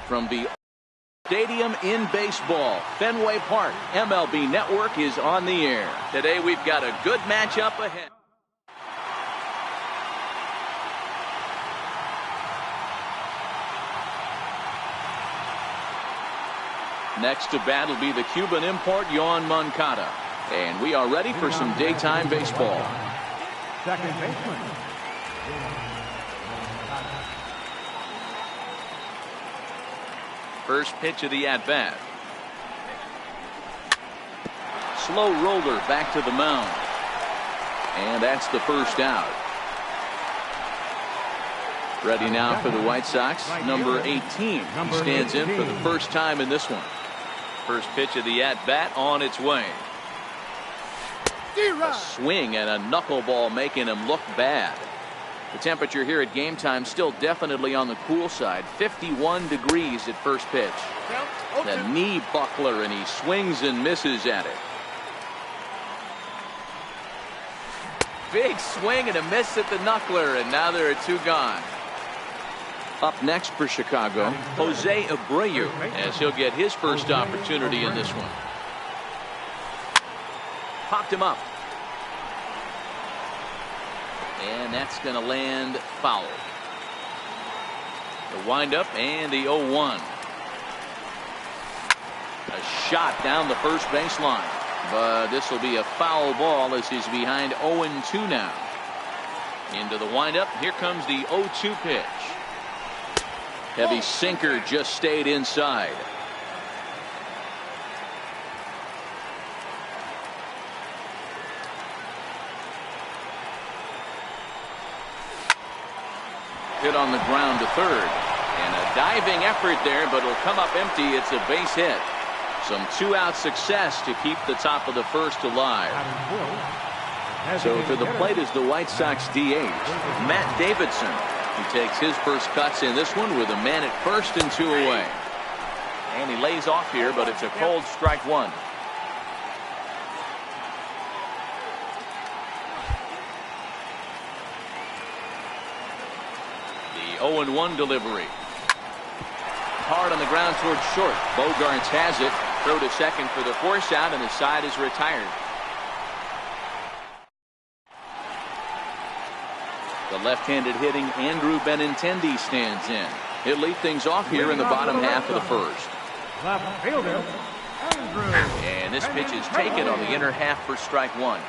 From the stadium in baseball, Fenway Park, MLB Network is on the air. Today we've got a good matchup ahead. Next to bat will be the Cuban import, Yoan Moncada. And we are ready for some daytime baseball. Second baseman. First pitch of the at-bat. Slow roller back to the mound. And that's the first out. Ready now for the White Sox, number 18. He stands in for the first time in this one. First pitch of the at-bat on its way. A swing and a knuckleball making him look bad. The temperature here at game time still definitely on the cool side. 51 degrees at first pitch. The knee buckler, and he swings and misses at it. Big swing and a miss at the knuckler, and now there are two gone. Up next for Chicago, Jose Abreu, as he'll get his first opportunity in this one. Popped him up. And that's going to land foul. The windup and the 0-1. A shot down the first baseline. But this will be a foul ball as he's behind 0-2 now. Into the windup. Here comes the 0-2 pitch. Heavy sinker just stayed inside. Hit on the ground to third. And a diving effort there, but it'll come up empty. It's a base hit. Some two-out success to keep the top of the first alive. So to the plate is the White Sox DH, Matt Davidson. He takes his first cuts in this one with a man at first and 2 away. And he lays off here, but it's a cold strike one. The 0-1 delivery. Hard on the ground towards short. Bogarts has it. Throw to second for the force out, and the side is retired. The left-handed hitting Andrew Benintendi stands in. He'll lead things off here in the bottom half of the first. And this pitch is taken on the inner half for strike one.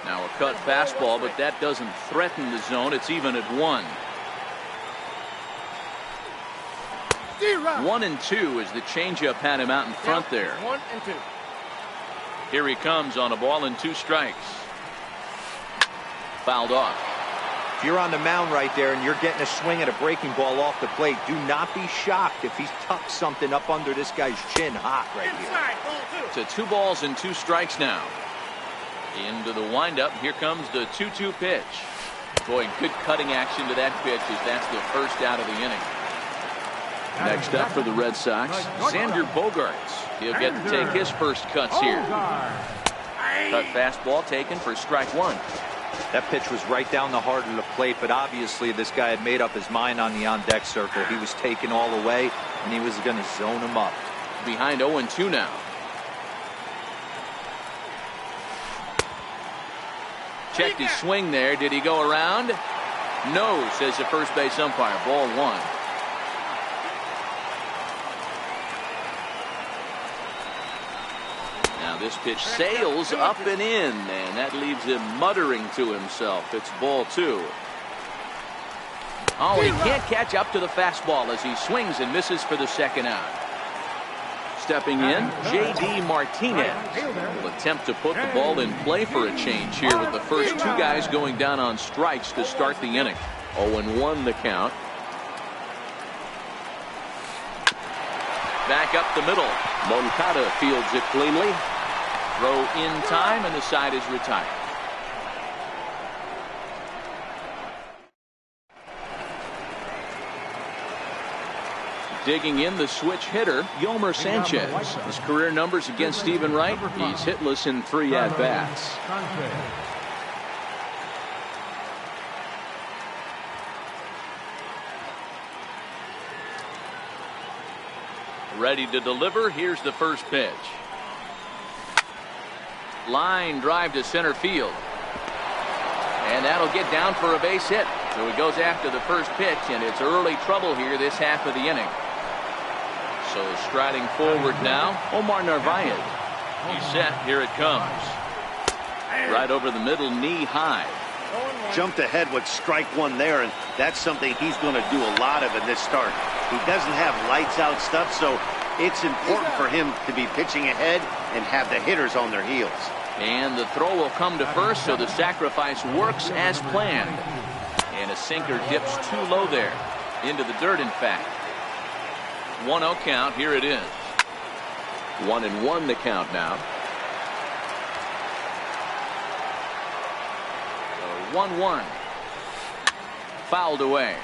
Now a cut fastball, but that doesn't threaten the zone. It's even at 1. 1-2 as the changeup had him out in front there. 1-2. Here he comes on a ball and 2 strikes. Fouled off. If you're on the mound right there and you're getting a swing at a breaking ball off the plate, do not be shocked if he's tucked something up under this guy's chin hot right here. To 2 balls and 2 strikes now. Into the windup. Here comes the 2-2 pitch. Boy, good cutting action to that pitch as that's the first out of the inning. Next up for the Red Sox, Xander Bogarts. He'll get to take his first cuts here. Cut fastball taken for strike one. That pitch was right down the heart of the plate, but obviously this guy had made up his mind on the on-deck circle. He was taken all the way, and he was going to zone him up. Behind 0-2 now. Checked his swing there. Did he go around? No, says the first base umpire. Ball one. Now this pitch sails up and in, and that leaves him muttering to himself. It's ball two. Oh, he can't catch up to the fastball as he swings and misses for the second out. Stepping in, J.D. Martinez will attempt to put the ball in play for a change here with the first 2 guys going down on strikes to start the inning. 0-1 the count. Back up the middle. Moncada fields it cleanly. Throw in time, and the side is retired. Digging in, the switch hitter, Yomer Sanchez. His career numbers against Stephen Wright, he's hitless in 3 at-bats. Ready to deliver. Here's the first pitch. Line drive to center field. And that'll get down for a base hit. So he goes after the first pitch, and it's early trouble here this half of the inning. So striding forward now, Omar Narvaez. He's set. Here it comes. Right over the middle, knee high. Jumped ahead with strike one there, and that's something he's going to do a lot of in this start. He doesn't have lights out stuff, so it's important for him to be pitching ahead and have the hitters on their heels. And the throw will come to first, so the sacrifice works as planned. And a sinker dips too low there. Into the dirt, in fact. 1-0 count. Here it is. 1-1 the count now. 1-1. Fouled away.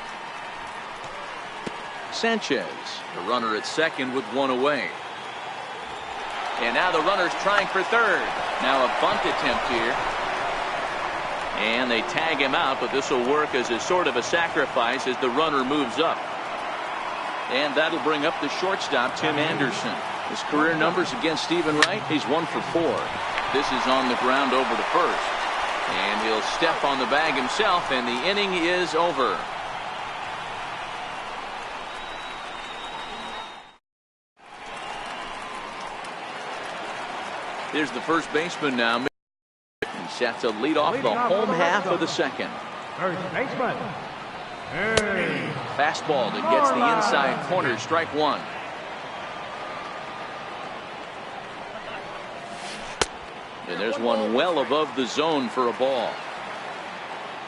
Sanchez, the runner at second with one away. And now the runner's trying for third. Now a bunt attempt here. And they tag him out, but this will work as a sort of a sacrifice as the runner moves up. And that'll bring up the shortstop, Tim Anderson. His career numbers against Stephen Wright, he's 1 for 4. This is on the ground over to first. And he'll step on the bag himself, and the inning is over. Here's the first baseman now. He's set to lead off the home half of the second. First baseman. Fastball that gets the inside corner, strike one. And there's one well above the zone for a ball.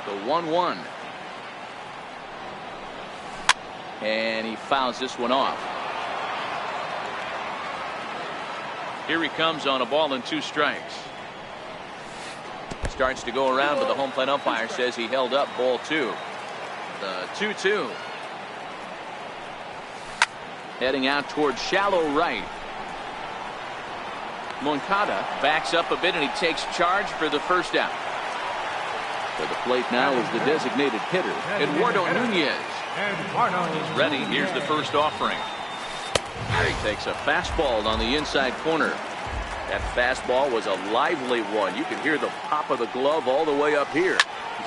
The 1-1. And he fouls this one off. Here he comes on a ball and 2 strikes. Starts to go around, but the home plate umpire says he held up ball 2. The 2-2. Heading out towards shallow right. Moncada backs up a bit, and he takes charge for the first out. To the plate now is the designated hitter, Eduardo Nunez. He's ready. Here's the first offering. He takes a fastball on the inside corner. That fastball was a lively one. You can hear the pop of the glove all the way up here.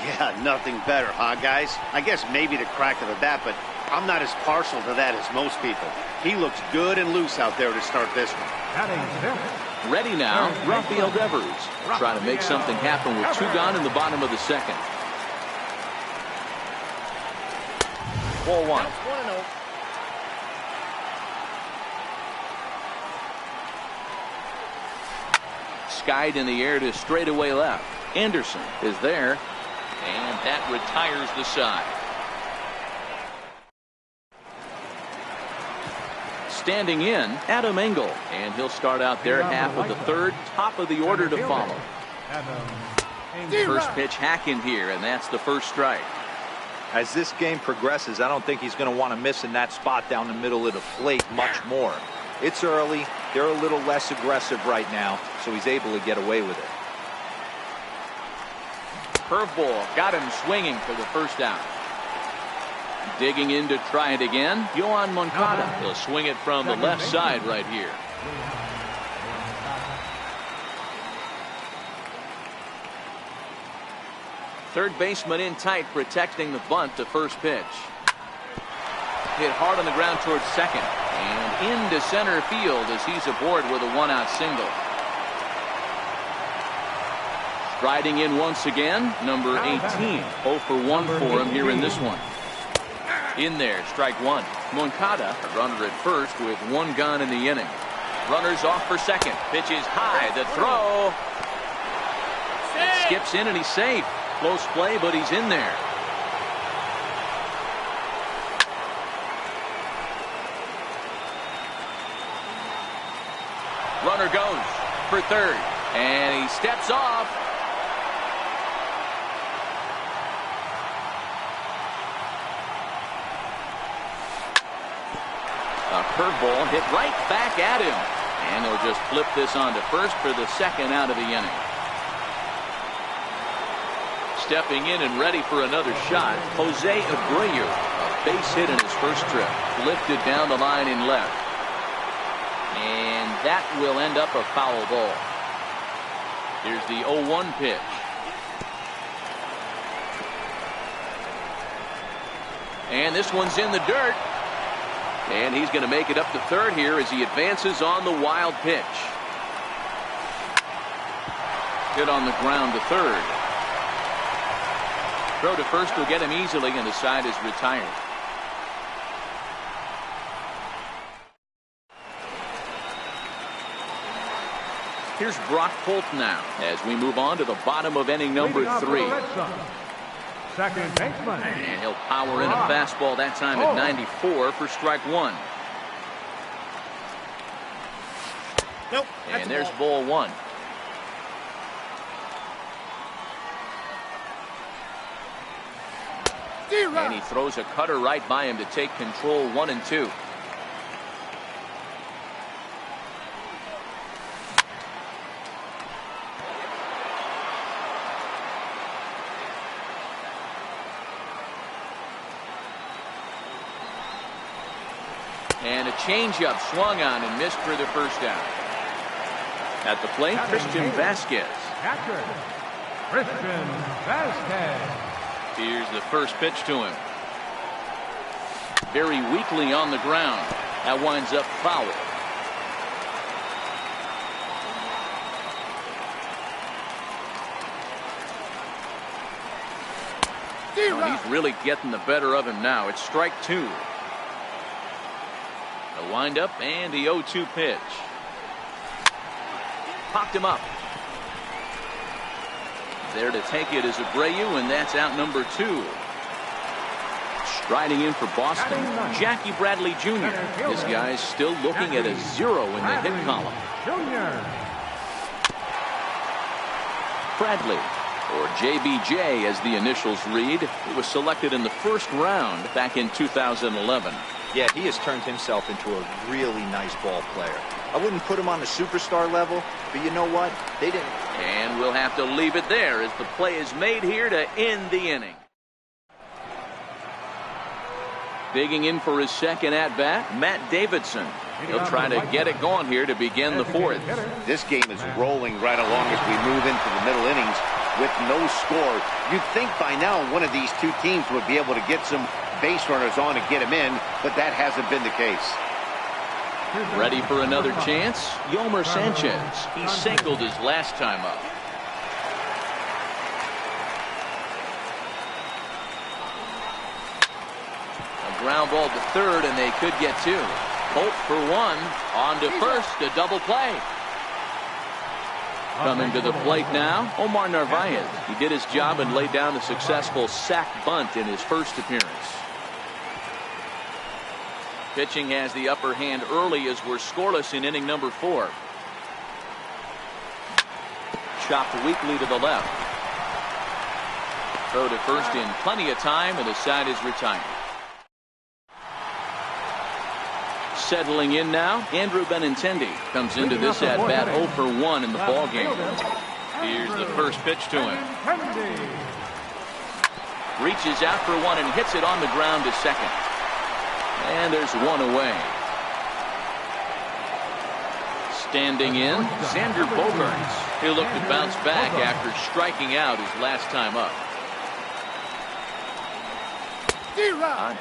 Yeah, nothing better, huh, guys? I guess maybe the crack of the bat, but I'm not as partial to that as most people. He looks good and loose out there to start this one. Ready now, Rafael Devers. Trying to make something happen with 2 gone in the bottom of the second. Ball 1. Skied in the air to straightaway left. Anderson is there, and that retires the side. Standing in, Adam Engel, and he'll start out their half of the third, top of the order to follow. First pitch hack in here, and that's the first strike. As this game progresses, I don't think he's going to want to miss in that spot down the middle of the plate much more. It's early. They're a little less aggressive right now, so he's able to get away with it. Curveball got him swinging for the first out. Digging in to try it again, Yohan Moncada. He'll swing it from the left side right here. Third baseman in tight, protecting the bunt to first pitch. Hit hard on the ground towards second. And into center field as he's aboard with a 1-out single. Striding in once again, number 18. 0 for 1 for him here in this one. In there, strike one. Moncada, a runner at first with 1 gone in the inning. Runners off for second. Pitch is high. The throw. It skips in and he's safe. Close play, but he's in there. Runner goes for third, and he steps off. A curveball hit right back at him, and they'll just flip this on to first for the second out of the inning. Stepping in and ready for another shot, Jose Abreu. A base hit in his first trip. Lifted down the line in left. And that will end up a foul ball. Here's the 0-1 pitch. And this one's in the dirt. And he's going to make it up to third here as he advances on the wild pitch. Hit on the ground to third. Throw to first will get him easily, and the side is retired. Here's Brock Holt now as we move on to the bottom of inning number 3. Second baseman. And he'll power in a fastball that time at 94 for strike 1. Nope. And there's ball 1. And he throws a cutter right by him to take control 1-2. And a changeup swung on and missed for the first out. At the plate, Christian Vasquez. Catcher, Christian Vasquez. Here's the first pitch to him. Very weakly on the ground. That winds up foul. Well, he's really getting the better of him now. It's strike 2. The windup and the 0-2 pitch. Popped him up. There to take it is Abreu, and that's out number 2. Striding in for Boston, Jackie Bradley Jr. This guy's still looking at a 0 in the hit column. Bradley, or JBJ as the initials read, he was selected in the first round back in 2011. Yeah, he has turned himself into a really nice ball player. I wouldn't put him on the superstar level, but you know what? They didn't. And we'll have to leave it there as the play is made here to end the inning. Digging in for his second at-bat, Matt Davidson. He'll try to get it going here to begin the 4th. This game is rolling right along as we move into the middle innings with no score. You'd think by now one of these two teams would be able to get some base runners on and get him in, but that hasn't been the case. Ready for another chance? Yomer Sanchez. He singled his last time up. A ground ball to third, and they could get 2. Holt for 1. On to first, a double play. Coming to the plate now, Omar Narvaez. He did his job and laid down a successful sac bunt in his first appearance. Pitching has the upper hand early as we're scoreless in inning number 4. Chopped weakly to the left. Throw to first in plenty of time, and the side is retired. Settling in now, Andrew Benintendi comes into this at-bat 0 for 1 in the ballgame. Here's the first pitch to him. Reaches out for 1 and hits it on the ground to second. And there's 1 away. Standing in, Xander Bogaerts. He'll look to bounce back after striking out his last time up.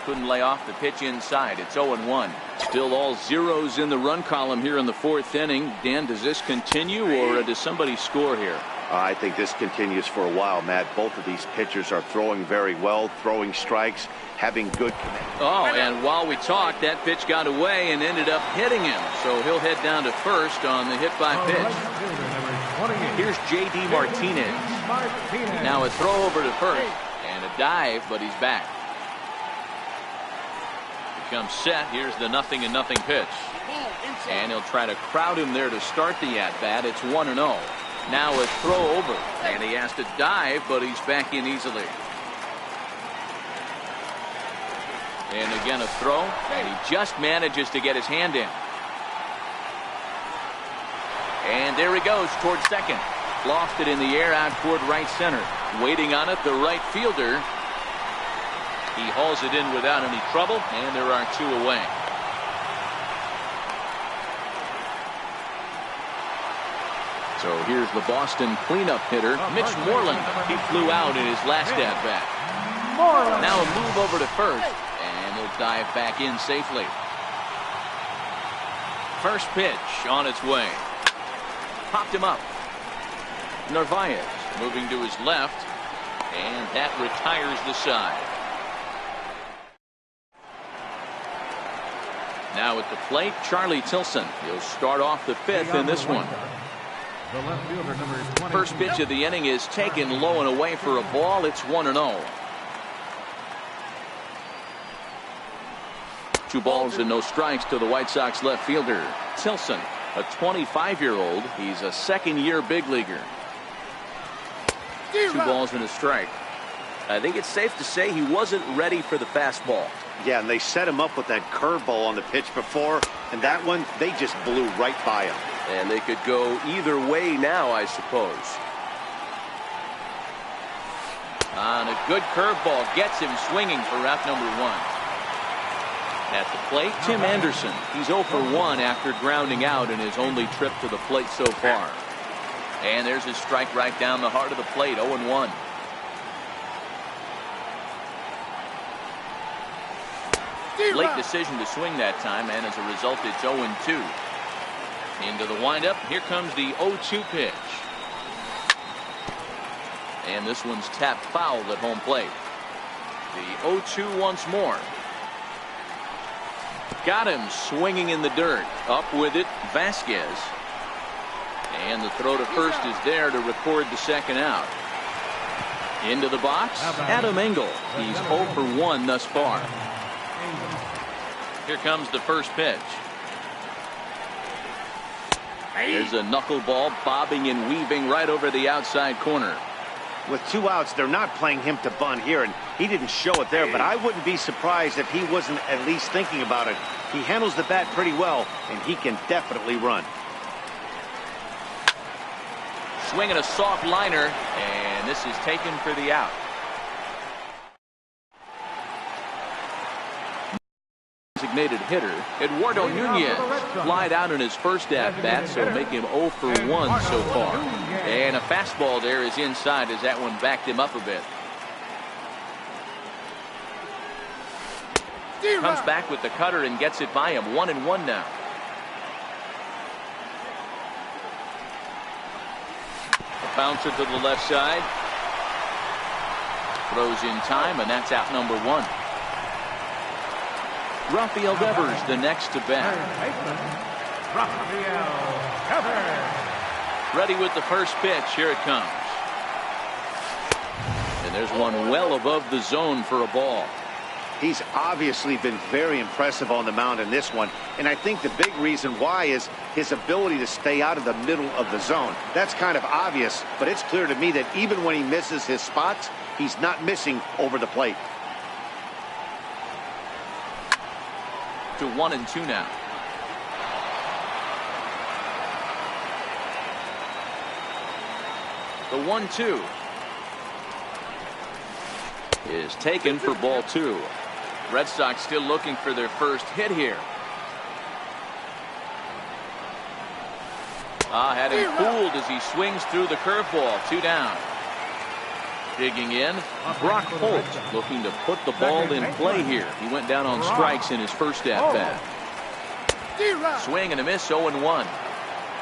Couldn't lay off the pitch inside. It's 0-1. Still all zeros in the run column here in the 4th inning. Dan, does this continue, or does somebody score here? I think this continues for a while, Matt. Both of these pitchers are throwing very well, throwing strikes, having good command. Oh, and while we talked, that pitch got away and ended up hitting him. So he'll head down to first on the hit by pitch. Here's J.D. Martinez. Now a throw over to first and a dive, but he's back. Becomes set. Here's the 0-0 pitch. And he'll try to crowd him there to start the at-bat. It's 1-0. Now a throw over, and he has to dive, but he's back in easily. And again a throw, and he just manages to get his hand in. And there he goes towards second. Lost it in the air out toward right center. Waiting on it, the right fielder. He hauls it in without any trouble, and there are 2 away. So here's the Boston cleanup hitter, Mitch Moreland. He flew out in his last at-bat. Now a move over to first, and he'll dive back in safely. First pitch on its way. Popped him up. Narvaez moving to his left, and that retires the side. Now at the plate, Charlie Tilson. He'll start off the fifth in this one. First pitch of the inning is taken low and away for a ball. It's 1-0. 2 balls and no strikes to the White Sox left fielder, Tilson, a 25-year-old. He's a second-year big leaguer. 2 balls and a strike. I think it's safe to say he wasn't ready for the fastball. Yeah, and they set him up with that curveball on the pitch before, and that one, they just blew right by him. And they could go either way now, I suppose. And a good curveball gets him swinging for out number 1. At the plate, Tim Anderson. He's 0 for 1 after grounding out in his only trip to the plate so far. And there's his strike right down the heart of the plate, 0-1. Late decision to swing that time, and as a result, it's 0-2. Into the windup, here comes the 0-2 pitch. And this one's tapped foul at home plate. The 0-2 once more. Got him swinging in the dirt. Up with it, Vasquez. And the throw to first is there to record the second out. Into the box, Adam Engel. He's 0 for 1 thus far. Here comes the first pitch. There's a knuckleball bobbing and weaving right over the outside corner. With 2 outs, they're not playing him to bunt here, and he didn't show it there, but I wouldn't be surprised if he wasn't at least thinking about it. He handles the bat pretty well, and he can definitely run. Swinging a soft liner, and this is taken for the out. Designated hitter Eduardo Nunez flied out in his first at-bat, so make him 0 for 1 so far. And a fastball there is inside as that one backed him up a bit. Comes back with the cutter and gets it by him. 1-1 now. A bouncer to the left side. Throws in time, and that's out number 1. Rafael Devers the next to bat. Ready with the first pitch. Here it comes. And there's one well above the zone for a ball. He's obviously been very impressive on the mound in this one, and I think the big reason why is his ability to stay out of the middle of the zone. That's kind of obvious, but it's clear to me that even when he misses his spots, he's not missing over the plate. To 1-2 now. The 1-2 is taken for ball 2. Red Sox still looking for their first hit here. Had him fooled as he swings through the curveball. 2 down. Digging in, Brock Holt looking to put the ball in play here. He went down on strikes in his first at-bat. Swing and a miss, 0-1.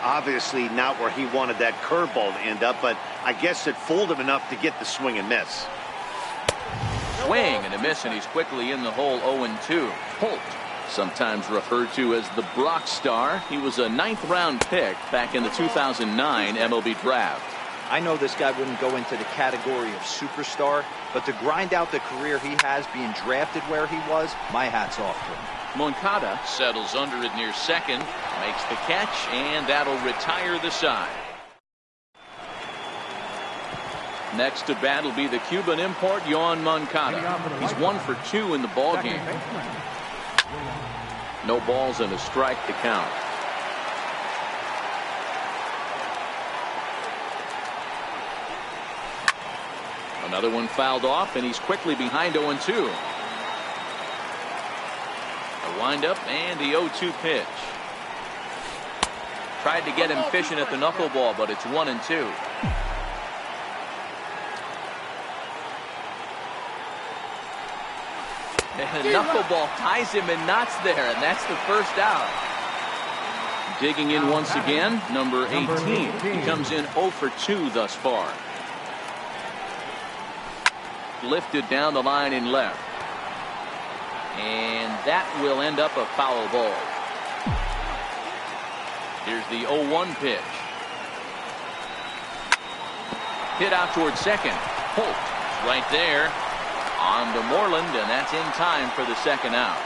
Obviously not where he wanted that curveball to end up, but I guess it fooled him enough to get the swing and miss. Swing and a miss, and he's quickly in the hole. 0-2. Holt, sometimes referred to as the Brock Star. He was a 9th-round pick back in the 2009 MLB draft. I know this guy wouldn't go into the category of superstar, but to grind out the career he has being drafted where he was, my hat's off to him. Moncada settles under it near second, makes the catch, and that'll retire the side. Next to bat will be the Cuban import, Yoan Moncada. He's 1 for 2 in the ballgame. No balls and a strike to count. Another one fouled off, and he's quickly behind 0-2. A windup and the 0-2 pitch. Tried to get him fishing at the knuckleball, but it's 1-2. And the knuckleball ties him in knots there, and that's the first out. Digging in once again, number 18. He comes in 0 for 2 thus far. Lifted down the line in left. And that will end up a foul ball. Here's the 0-1 pitch. Hit out towards second. Holt is right there. On to Moreland, and that's in time for the second out.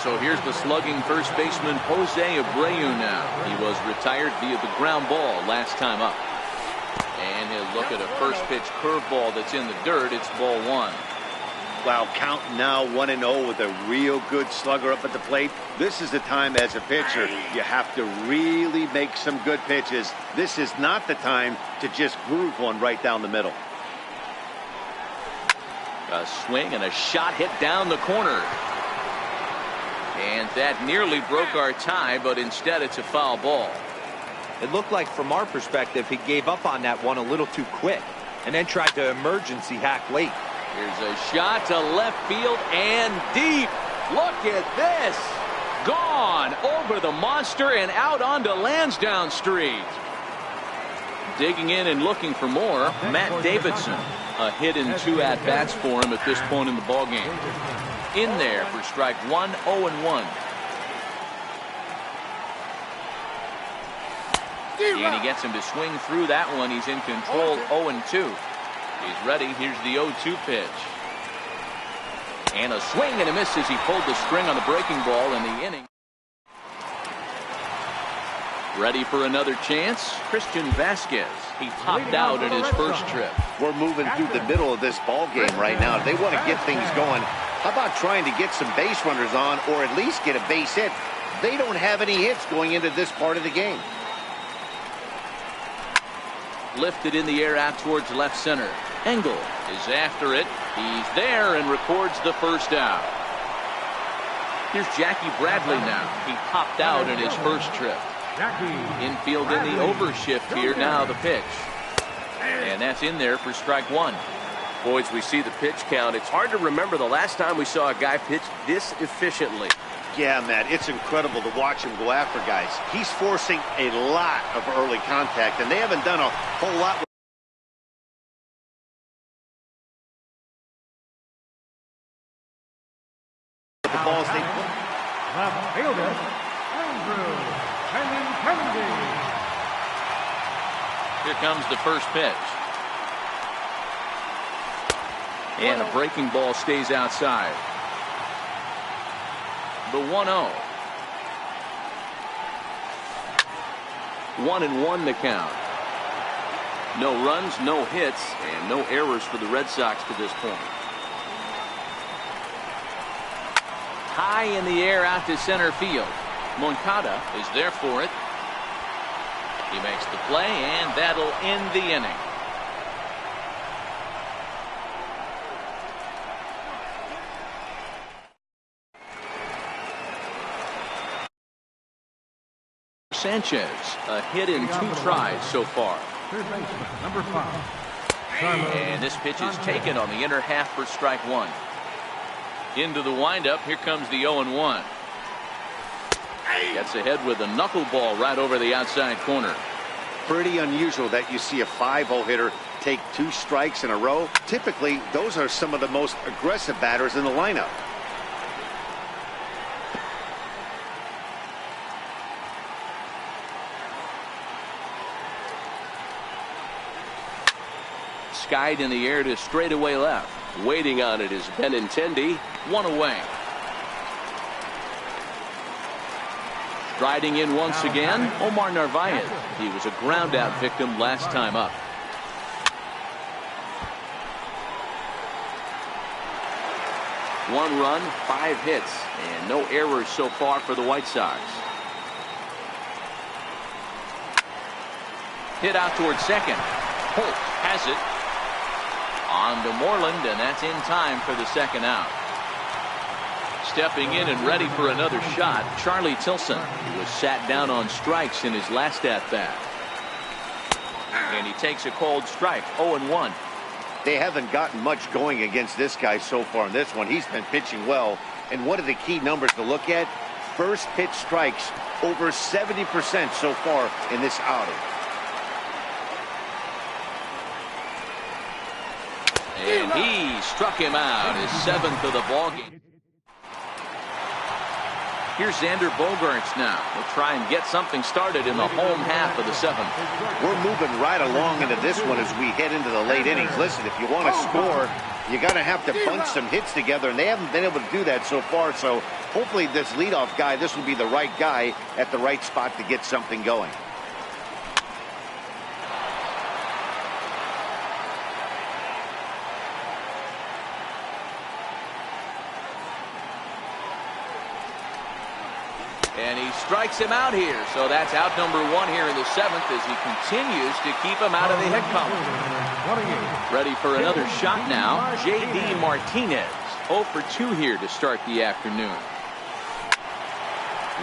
So here's the slugging first baseman Jose Abreu now. He was retired via the ground ball last time up. And he'll look at a first pitch curveball that's in the dirt. It's ball 1. Wow, count now 1-0 with a real good slugger up at the plate. This is the time as a pitcher you have to really make some good pitches. This is not the time to just groove one right down the middle. A swing and a shot hit down the corner. And that nearly broke our tie, but instead it's a foul ball. It looked like from our perspective he gave up on that one a little too quick and then tried to emergency hack late. Here's a shot to left field and deep. Look at this. Gone over the monster and out onto Lansdowne Street. Digging in and looking for more, Matt Davidson. A hit in 2 at-bats for him at this point in the ballgame. In there for strike 1, 0-1. And he gets him to swing through that one. He's in control, 0-2. He's ready. Here's the 0-2 pitch. And a swing and a miss as he pulled the string on the breaking ball in the inning. Ready for another chance? Christian Vasquez. He popped out at his first trip. We're moving through the middle of this ball game right now. They want to get things going. How about trying to get some base runners on or at least get a base hit? They don't have any hits going into this part of the game. Lifted in the air out towards left center. Engel is after it. He's there and records the first out. Here's Jackie Bradley now. He popped out at his first trip. Infield in the overshift here. Now the pitch. And that's in there for strike 1. Boys, we see the pitch count. It's hard to remember the last time we saw a guy pitch this efficiently. Yeah, Matt, it's incredible to watch him go after guys. He's forcing a lot of early contact, and they haven't done a whole lot with the balls they put. Left fielder, Andrew Kennedy. Here comes the first pitch. And a breaking ball stays outside. The 1-0. 1-1 the count. No runs, no hits, and no errors for the Red Sox to this point. High in the air out to center field. Moncada is there for it. He makes the play, and that'll end the inning. Sanchez, a hit in 2 tries so far. Third baseman, number 5. And this pitch is taken on the inner half for strike 1. Into the windup. Here comes the 0-1. Gets ahead with a knuckleball right over the outside corner. Pretty unusual that you see a 5-0 hitter take 2 strikes in a row. Typically, those are some of the most aggressive batters in the lineup. Skied in the air to straightaway left. Waiting on it is Benintendi. 1 away. Striding in once again, Omar Narvaez. He was a ground out victim last time up. One run, 5 hits, and no errors so far for the White Sox. Hit out towards second. Holt has it. On to Moreland, and that's in time for the second out. Stepping in and ready for another shot, Charlie Tilson, who was sat down on strikes in his last at-bat. And he takes a cold strike, 0-1. They haven't gotten much going against this guy so far in this one. He's been pitching well. And one of the key numbers to look at, first pitch strikes, over 70% so far in this outing. And he struck him out, his 7th of the ballgame. Here's Xander Bogaerts now. He'll try and get something started in the home half of the 7th. We're moving right along into this one as we head into the late innings. Listen, if you want to score, you got to have to bunch some hits together, and they haven't been able to do that so far. So hopefully this leadoff guy, this will be the right guy at the right spot to get something going. And he strikes him out here. So that's out number 1 here in the 7th as he continues to keep him out of the hit column. Ready for another shot now. J.D. Martinez. 0 for 2 here to start the afternoon.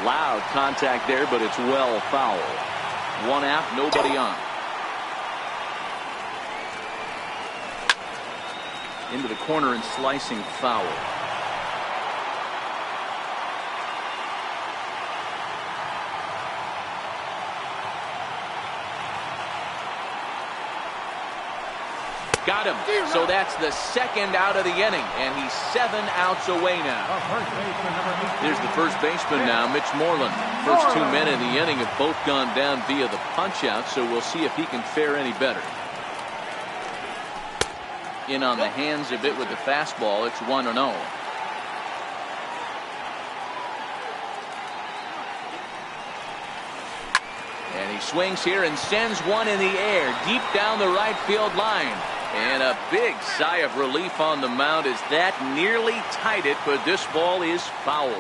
Loud contact there, but it's well foul. 1 out, nobody on. Into the corner and slicing foul. Got him. So that's the 2nd out of the inning, and he's 7 outs away now. Here's the first baseman now, Mitch Moreland. First 2 men in the inning have both gone down via the punch-out, so we'll see if he can fare any better. In on the hands a bit with the fastball. It's 1-0. And he swings here and sends one in the air, deep down the right field line. And a big sigh of relief on the mound as that nearly tied it, but this ball is foul.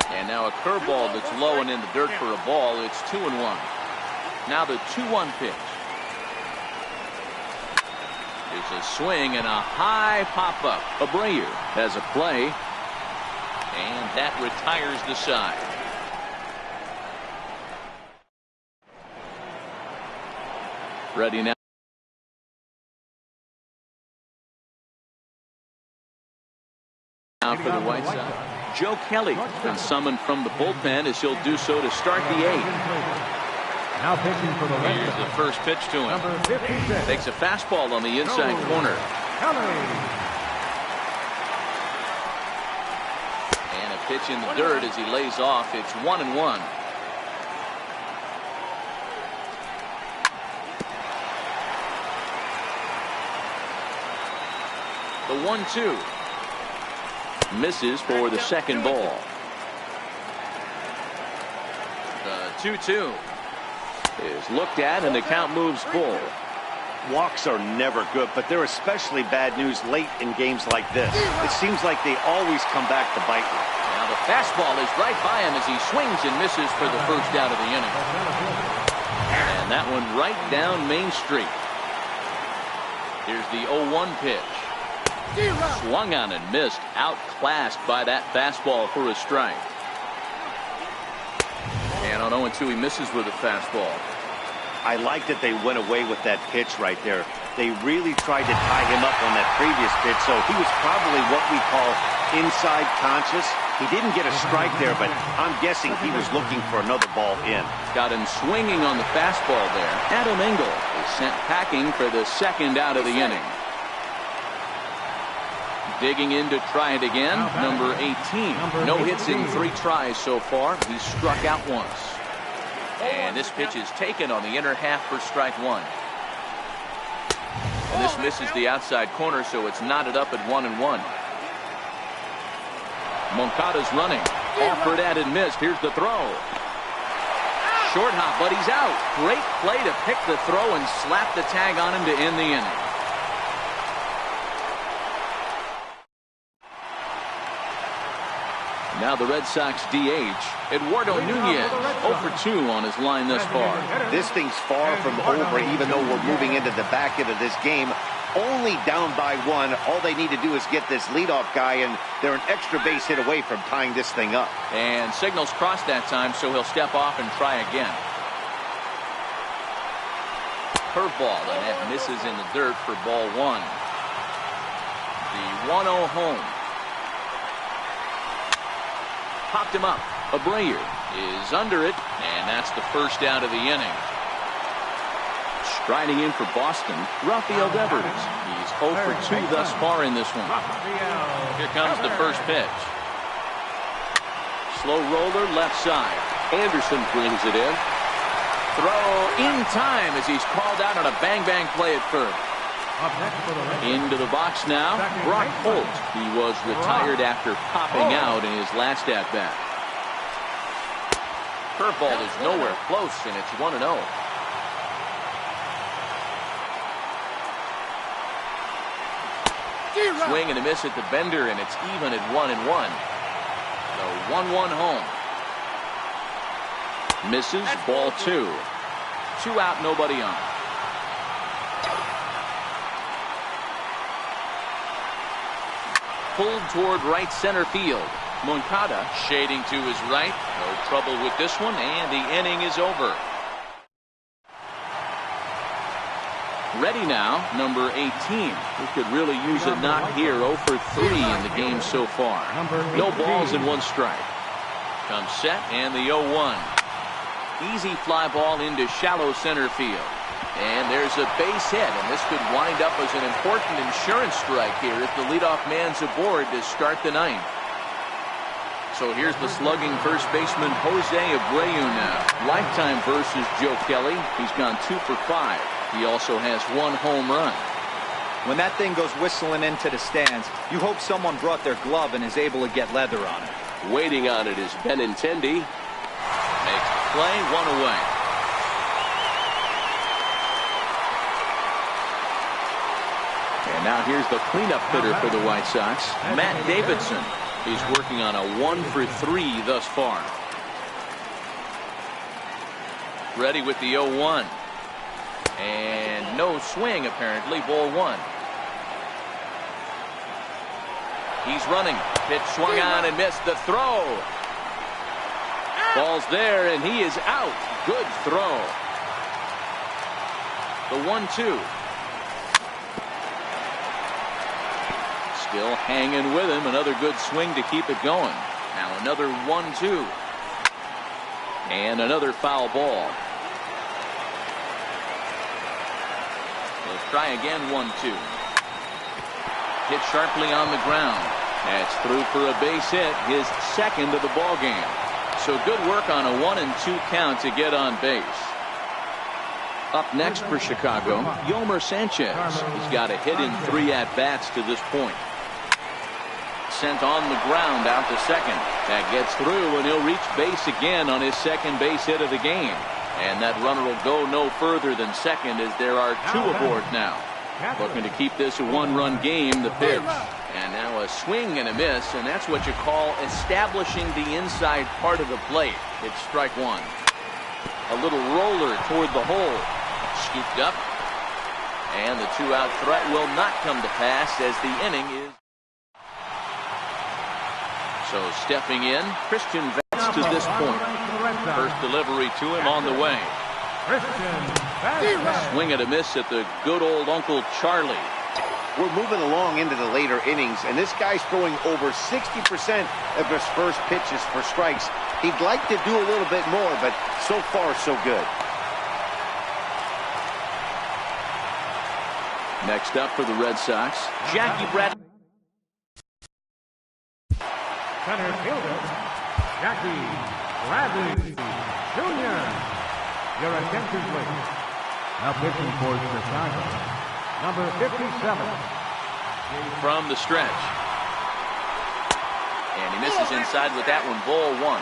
And now a curveball that's low and in the dirt for a ball. It's 2-1. Now the 2-1 pitch. There's a swing and a high pop-up. Abreu has a play. And that retires the side. Ready now. Now for the White Sox, Joe Kelly been summoned from the bullpen as he'll do so to start the 8th. Now pitching for the Red Here's Sox, the first pitch to him. number 56. Takes a fastball on the inside corner. Kelly. And a pitch in the dirt as he lays off. It's 1-1. The 1-2 misses for the 2nd ball. The 2-2 is looked at and the count moves full. Walks are never good, but they're especially bad news late in games like this. It seems like they always come back to bite you. Now the fastball is right by him as he swings and misses for the first out of the inning. And that one right down Main Street. Here's the 0-1 pitch. Swung on and missed, outclassed by that fastball for a strike. And on 0-2 he misses with a fastball. I like that they went away with that pitch right there. They really tried to tie him up on that previous pitch, so he was probably what we call inside conscious. He didn't get a strike there, but I'm guessing he was looking for another ball in. Got him swinging on the fastball there. Adam Engel is sent packing for the 2nd out of the inning. Digging in to try it again, number 18. No hits in 3 tries so far. He's struck out once. And this pitch is taken on the inner half for strike 1. And this misses the outside corner, so it's knotted up at 1-1. Moncada's running. Offered at and missed. Here's the throw. Short hop, but he's out. Great play to pick the throw and slap the tag on him to end the inning. Now the Red Sox DH, Eduardo Nunez, 0 for 2 on his line thus far. This thing's far from over, even though we're moving into the back end of this game. only down by 1. All they need to do is get this leadoff guy, and they're an extra base hit away from tying this thing up. And signals crossed that time, so he'll step off and try again. Curveball, and that misses in the dirt for ball 1. The 1-0 home. Popped him up. Abreu is under it, and that's the first out of the inning. Striding in for Boston, Rafael Devers. He's 0 for 2 thus far in this one. Here comes the first pitch. Slow roller left side. Anderson brings it in. Throw in time as he's called out on a bang-bang play at first. Into the box now, Brock Holt. He was retired after popping out in his last at-bat. Curveball is nowhere close, and it's 1-0. Swing and a miss at the bender, and it's even at 1-1. The 1-1 home. Misses, ball 2. 2 out, nobody on. Pulled toward right center field. Moncada shading to his right. No trouble with this one, and the inning is over. Ready now, number 18. He could really use a knock here. 0 for 3 in the game so far. No balls and 1 strike. Comes set, and the 0-1. Easy fly ball into shallow center field. And there's a base hit, and this could wind up as an important insurance strike here if the leadoff man's aboard to start the 9th. So here's the slugging first baseman Jose Abreu now. Lifetime versus Joe Kelly. He's gone 2 for 5. He also has 1 home run. When that thing goes whistling into the stands, you hope someone brought their glove and is able to get leather on it. Waiting on it is Benintendi. Makes the play, 1 away. And now here's the cleanup hitter for the White Sox, Matt Davidson. He's working on a 1 for 3 thus far. Ready with the 0-1. And no swing, apparently. Ball 1. He's running. Pitch swung on and missed. The throw. Ball's there, and he is out. Good throw. The 1-2. Still hanging with him. Another good swing to keep it going. Now another 1-2. And another foul ball. We'll try again. 1-2. Hit sharply on the ground. That's through for a base hit. His second of the ball game. So good work on a 1-2 count to get on base. Up next for Chicago, Yomer Sanchez. He's got a hit in 3 at-bats to this point. Sent on the ground out to second. That gets through, and he'll reach base again on his second base hit of the game. And that runner will go no further than second as there are 2 aboard now. Looking to keep this a 1-run game. The pitch. And now a swing and a miss, and that's what you call establishing the inside part of the plate. It's strike 1. A little roller toward the hole. Scooped up. And the 2-out threat will not come to pass as the inning is. So stepping in, Christian Vance to this point. First delivery to him on the way. Swing and a miss at the good old Uncle Charlie. We're moving along into the later innings, and this guy's throwing over 60% of his first pitches for strikes. He'd like to do a little bit more, but so far, so good. Next up for the Red Sox, Jackie Bradley. Center fielder, Jackie Bradley Jr. Your attention, please. Now pitching for Chicago, number 57. From the stretch. And he misses inside with that one. Ball 1.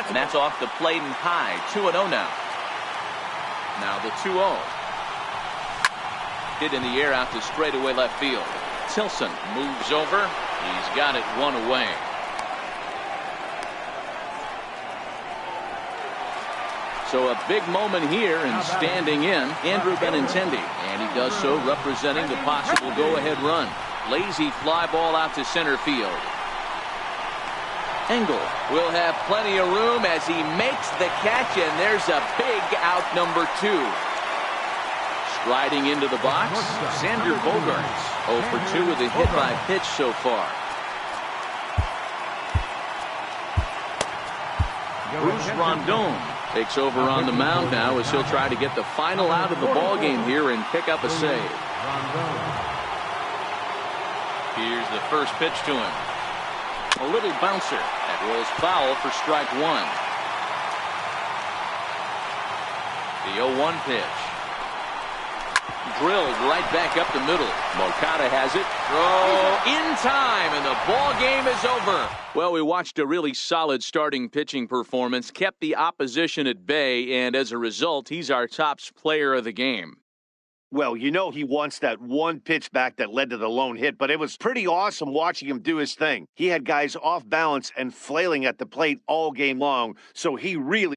And that's off the plate and high. 2-0 now. Now the 2-0. Hit in the air out to straightaway left field. Tilson moves over. He's got it 1 away. So a big moment here, and standing in, Andrew Benintendi. And he does so representing the possible go-ahead run. Lazy fly ball out to center field. Engel will have plenty of room as he makes the catch, and there's a big out number 2. Striding into the box, Xander Bogaerts. 0 for 2 with a hit by pitch so far. Bruce Rondon takes over on the mound now as he'll try to get the final out of the ball game here and pick up a save. Here's the first pitch to him. A little bouncer that rolls foul for strike 1. The 0-1 pitch. Drilled right back up the middle. Moncada has it. Throw in time, and the ball game is over. Well, we watched a really solid starting pitching performance, kept the opposition at bay, and as a result, he's our top player of the game. Well, you know he wants that one pitch back that led to the lone hit, but it was pretty awesome watching him do his thing. He had guys off balance and flailing at the plate all game long, so he really